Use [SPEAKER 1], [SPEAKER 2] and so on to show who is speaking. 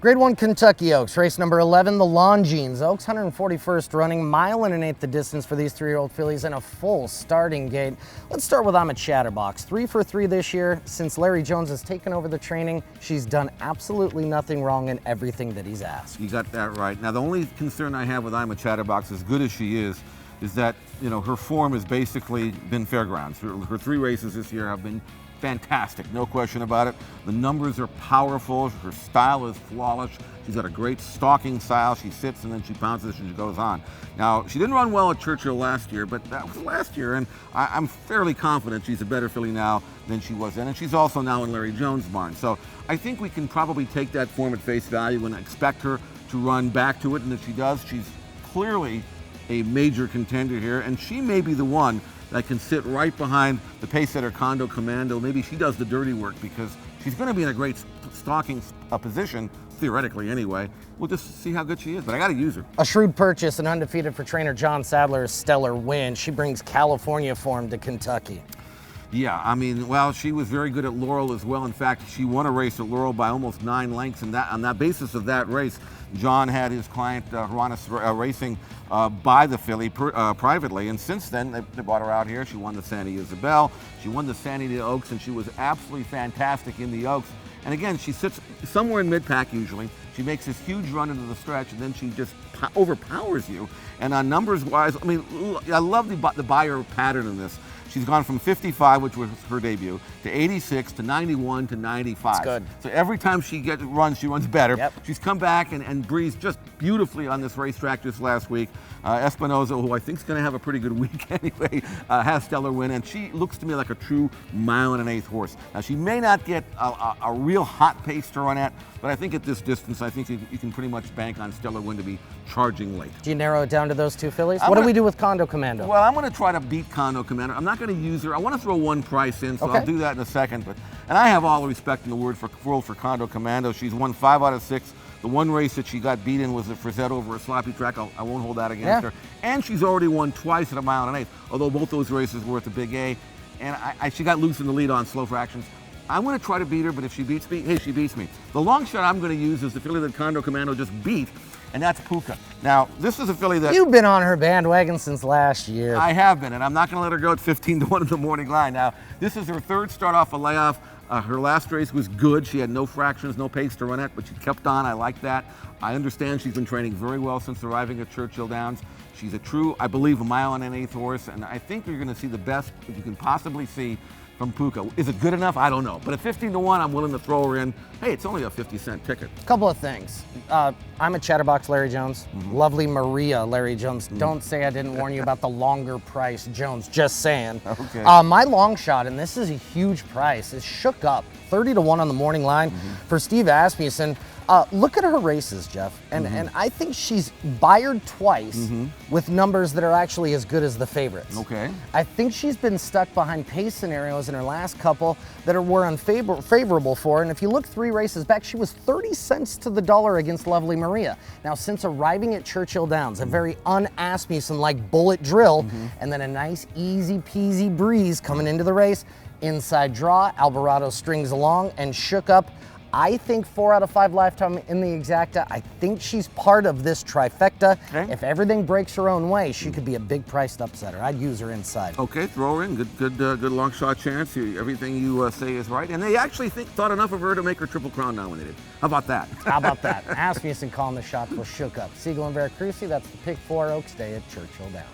[SPEAKER 1] Grade 1 Kentucky Oaks, race number 11, the Longines. Oaks 141st running, 1.125 the distance for these 3-year-old fillies and a full starting gate. Let's start with I'm a Chatterbox. 3 for 3 this year. Since Larry Jones has taken over the training, she's done absolutely nothing wrong in everything that he's asked.
[SPEAKER 2] You got that right. Now, the only concern I have with I'm a Chatterbox, as good as she is that, her form has basically been fairgrounds. Her 3 races this year have been fantastic, no question about it. The numbers are powerful. Her style is flawless. She's got a great stalking style. She sits and then she pounces and she goes on. Now, she didn't run well at Churchill last year, but that was last year, and I'm fairly confident she's a better filly now than she was then, and she's also now in Larry Jones' barn. So I think we can probably take that form at face value and expect her to run back to it, and if she does, she's clearly a major contender here, and she may be the one that can sit right behind the pace setter Condo Commando. Maybe she does the dirty work because she's going to be in a great stalking position, theoretically anyway. We'll just see how good she is, but I got to use her.
[SPEAKER 1] A shrewd purchase and undefeated for trainer John Sadler's Stellar Win. She brings California form to Kentucky.
[SPEAKER 2] Yeah, I mean, well, she was very good at Laurel as well. In fact, she won a race at Laurel by almost 9 lengths, and on that basis of that race, John had his client Hronis Racing buy the filly privately, and since then they brought her out here. She won the Santa Isabel, she won the Santa Anita Oaks, and she was absolutely fantastic in the Oaks. And again, she sits somewhere in mid-pack usually. She makes this huge run into the stretch, and then she just overpowers you. And on numbers-wise, I mean, I love the buyer pattern in this. She's gone from 55, which was her debut, to 86, to 91, to 95.
[SPEAKER 1] That's good.
[SPEAKER 2] So every time she runs, she runs better.
[SPEAKER 1] Yep.
[SPEAKER 2] She's come back and breezed just beautifully on this racetrack just last week. Espinoza, who I think is going to have a pretty good week anyway, has Stellar Win, and she looks to me like a true 1 1/8 horse. Now, she may not get a real hot pace to run at, but I think at this distance, I think you can pretty much bank on Stellar Win to be charging late.
[SPEAKER 1] Do you narrow it down to those 2 fillies? What do we do with Condo Commando?
[SPEAKER 2] Well, I'm going to try to beat Condo Commando. I'm not going to use her. I want to throw one price in, so
[SPEAKER 1] okay.
[SPEAKER 2] I'll do that in a second. And I have all the respect in the world for Condo Commando. She's won 5 out of 6. The one race that she got beaten was at Frizette over a sloppy track. I won't hold that against her. And she's already won twice at 1 1/8, although both those races were at the Big A. And she got loose in the lead on slow fractions. I'm going to try to beat her, but if she beats me, hey, she beats me. The long shot I'm going to use is the filly that Condo Commando just beat, and that's Puka. Now, this is a filly that...
[SPEAKER 1] You've been on her bandwagon since last year.
[SPEAKER 2] I have been, and I'm not going to let her go at 15-1 in the morning line. Now, this is her 3rd start off a layoff. Her last race was good. She had no fractions, no pace to run at, but she kept on. I like that. I understand she's been training very well since arriving at Churchill Downs. She's a true, I believe, 1 1/8 horse, and I think you're going to see the best that you can possibly see from Puka. Is it good enough? I don't know. But at 15-1, I'm willing to throw her in. Hey, it's only a 50-cent ticket.
[SPEAKER 1] Couple of things. I'm a Chatterbox Larry Jones. Lovely Maria Larry Jones. Don't say I didn't warn you about the longer price Jones. Just saying.
[SPEAKER 2] Okay.
[SPEAKER 1] My long shot, and this is a huge price, is Shook Up. 30-1 on the morning line for Steve Asmussen. Look at her races, Jeff, and I think she's buyered twice with numbers that are actually as good as the favorites.
[SPEAKER 2] Okay.
[SPEAKER 1] I think she's been stuck behind pace scenarios in her last couple that were unfavorable for her, and if you look 3 races back, she was 30 cents to the dollar against Lovely Maria. Now, since arriving at Churchill Downs, a very un-Asmussen-like bullet drill, and then a nice easy-peasy breeze coming into the race, inside draw, Alvarado strings along and Shook Up. I think 4 out of 5 lifetime in the exacta. I think she's part of this trifecta.
[SPEAKER 2] Okay.
[SPEAKER 1] If everything breaks her own way, she could be a big priced upsetter. I'd use her inside.
[SPEAKER 2] Okay, throw her in. Good long shot chance. Everything you say is right. And they actually thought enough of her to make her Triple Crown nominated. How about that?
[SPEAKER 1] How about that? Asmussen calling the shot for Shook Up. Siegel and Veracruz, that's the pick 4 Oaks Day at Churchill Downs.